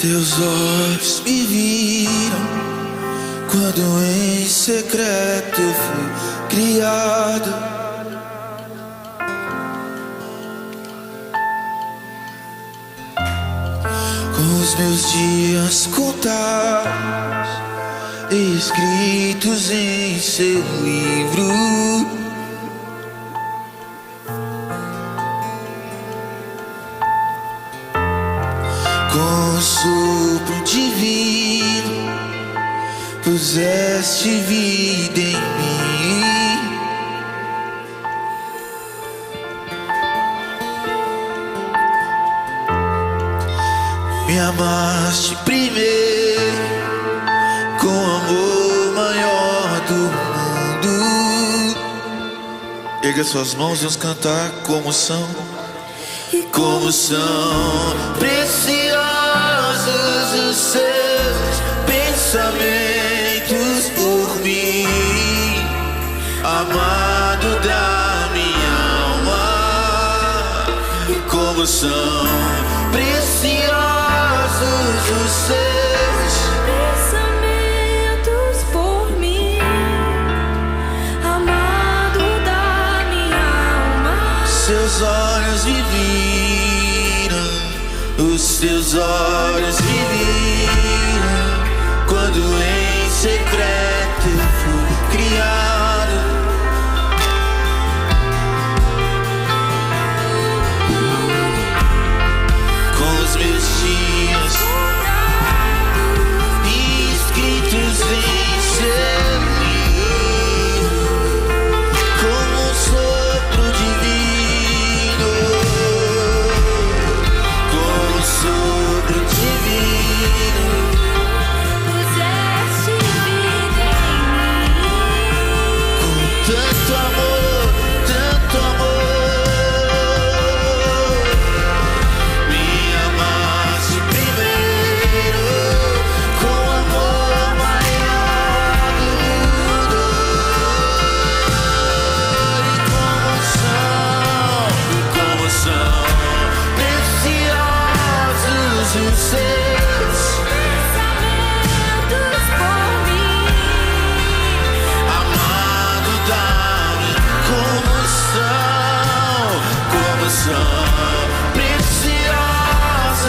Teus olhos me viram quando em secreto eu fui criado. Com os meus dias contados, escritos em seu livro. Com o sopro divino, puseste vida em mim. Me amaste primeiro com o amor maior do mundo. Erga suas mãos e vamos cantar como são. Como são preciosos os seus pensamentos por mim, amado da minha alma. Como são preciosos os seus pensamentos por mim, amado da minha alma. Seus olhos me viram, os seus olhos me viram quando em secreto eu fui criado. Com os meus dias escritos em seu livro, como um sopro divino, como um sopro divino, Puseste vida em mim. com tanto amor, tanto amor. Me amaste primeiro com o amor maior do mundo. E como são preciosos os seus Pensamentos por mim, amado da-me. Como são preciosos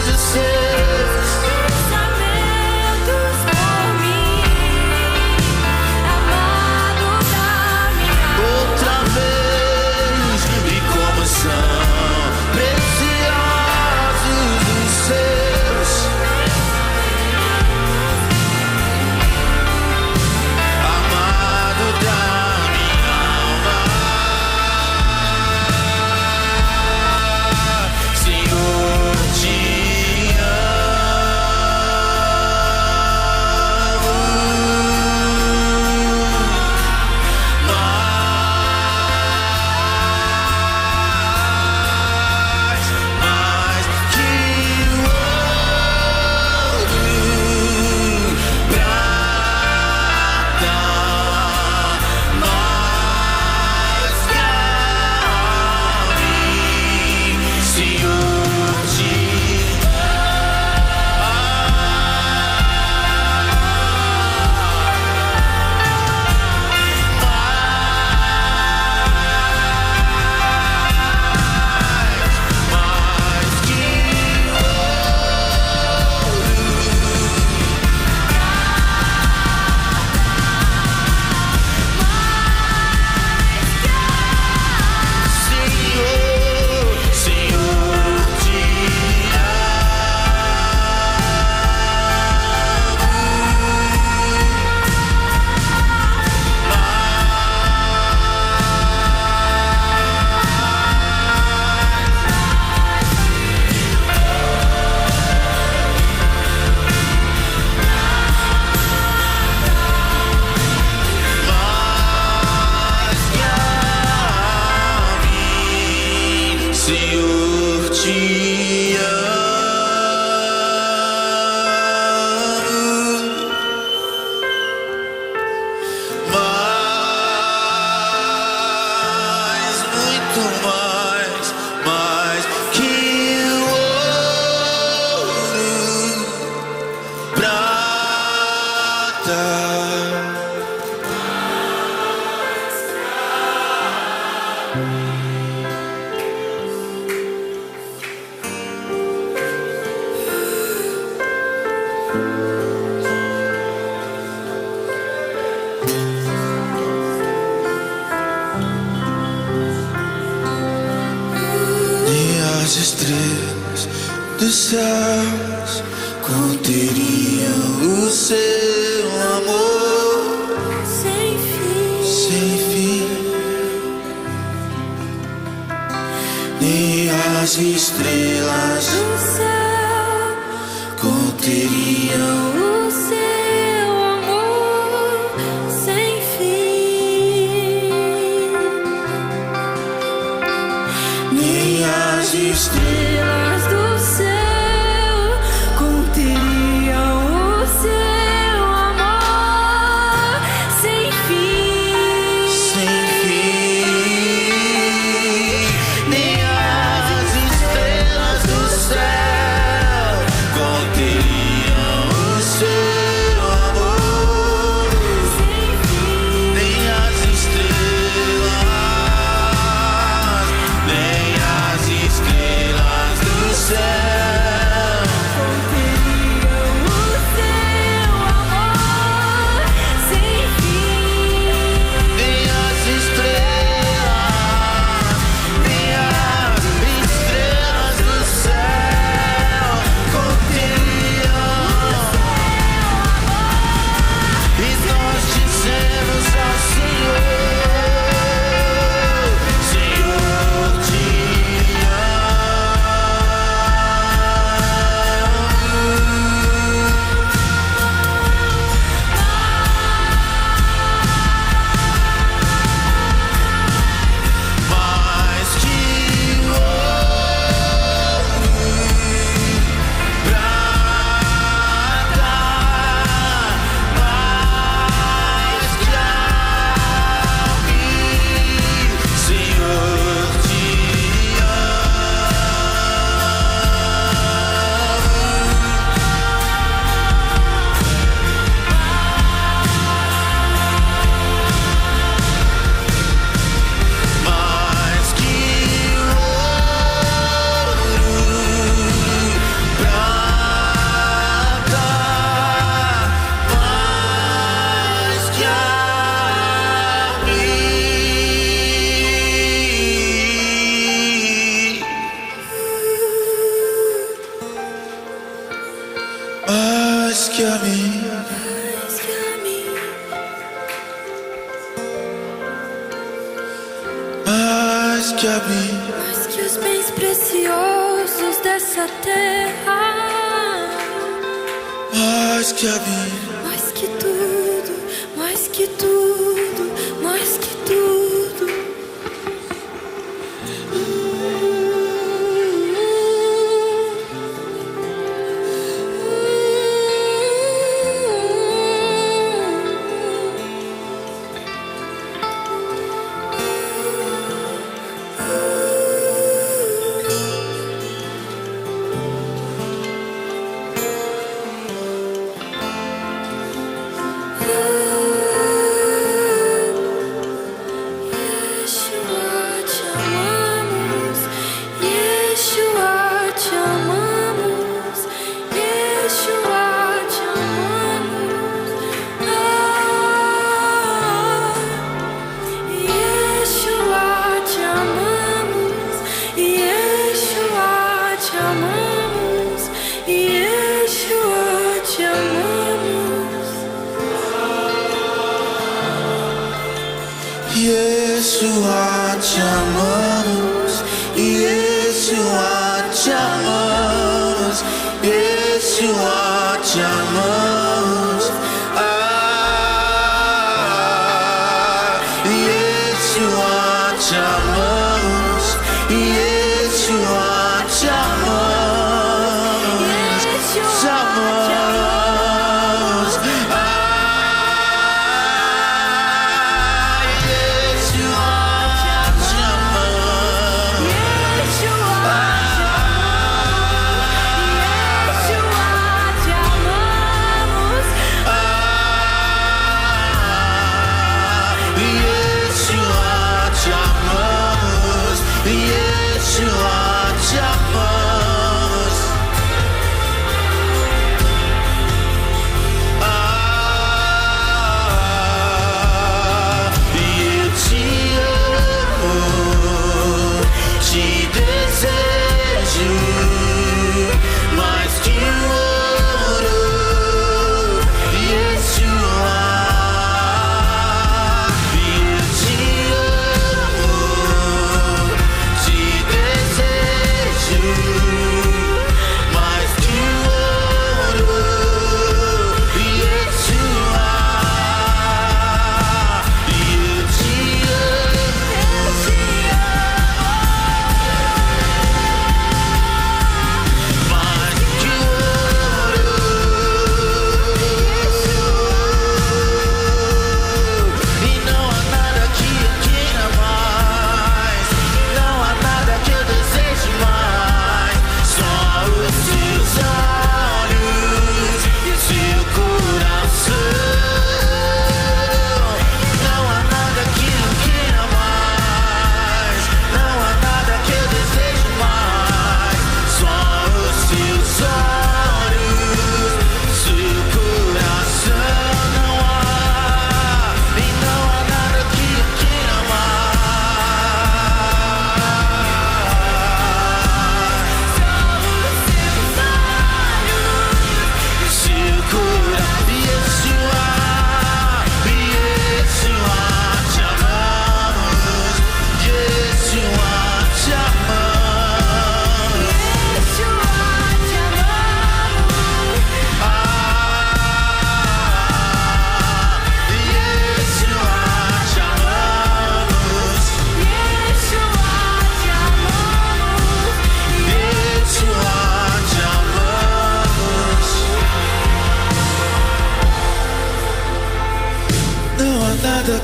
os seus pensamentos por mim, amado da minha alma. outra vez. E como são preciosos os seus, amado da minha alma. Senhor, te mais que o ouro, prata, mais que a mim, Senhor, te mais que o Senhor, Senhor, te mais que a mim, Senhor, te amo. Mais, muito mais que o ouro, as estrelas dos céus conteriam o seu amor sem fim. sem fim. Nem as estrelas Do céu conteriam o seu amor sem fim. nem as estrelas Estrelas do céu conteriam o seu amor sem fim. sem fim. Nem as estrelas do céu conteriam o seu amor. Sem fim. Nem as estrelas, nem as estrelas do céu. Mais que a mim, mais que a mim, Mais que os bens preciosos dessa terra, mais que a mim, mais que tudo, mais que tudo, mais que tudo. Yeshua, te amamos. Yeshua, te amamos. Yeshua, te amamos. Yeshua, te amamos. Yeshua, te amamos. Yeshua, te amamos. Yeshua, te amamos, Yeshua, te amamos, Yeshua, te amamos. Yeshua, te amamos, Yeshua, te amamos, te amamos.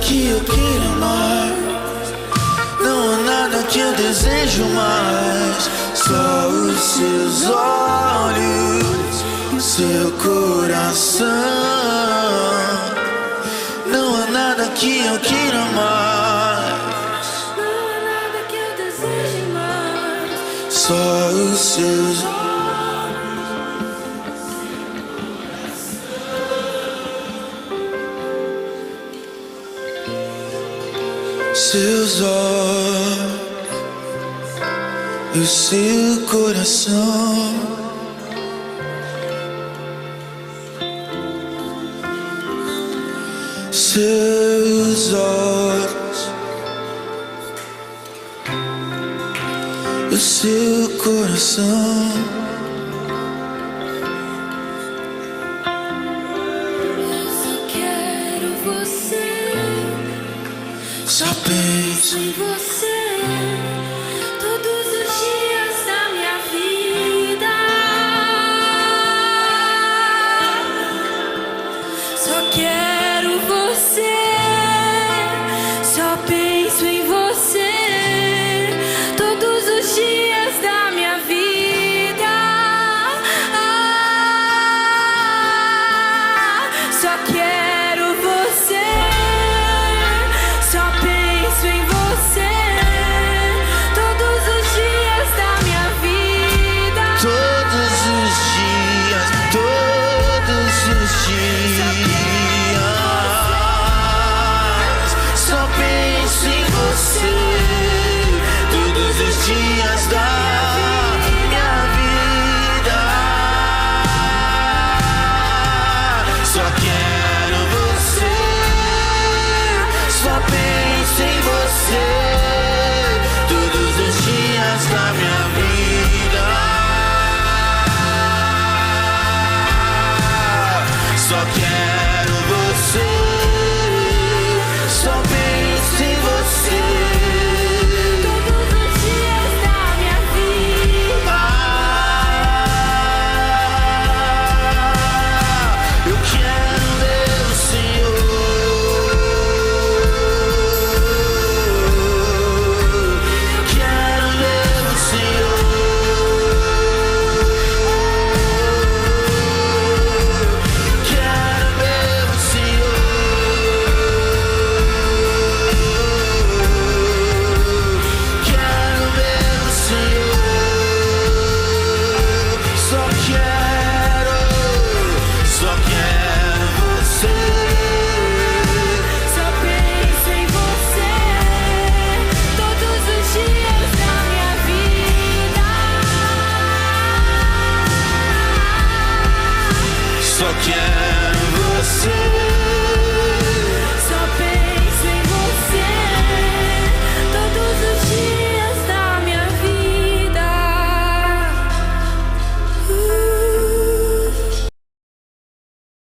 que eu queira mais. Não há nada que eu desejo mais. Só os seus olhos, seu coração. Não há nada que eu queira mais. Não há nada que eu deseje mais. Só os seus olhos. Seus olhos e o seu coração. Seus olhos e o seu coração.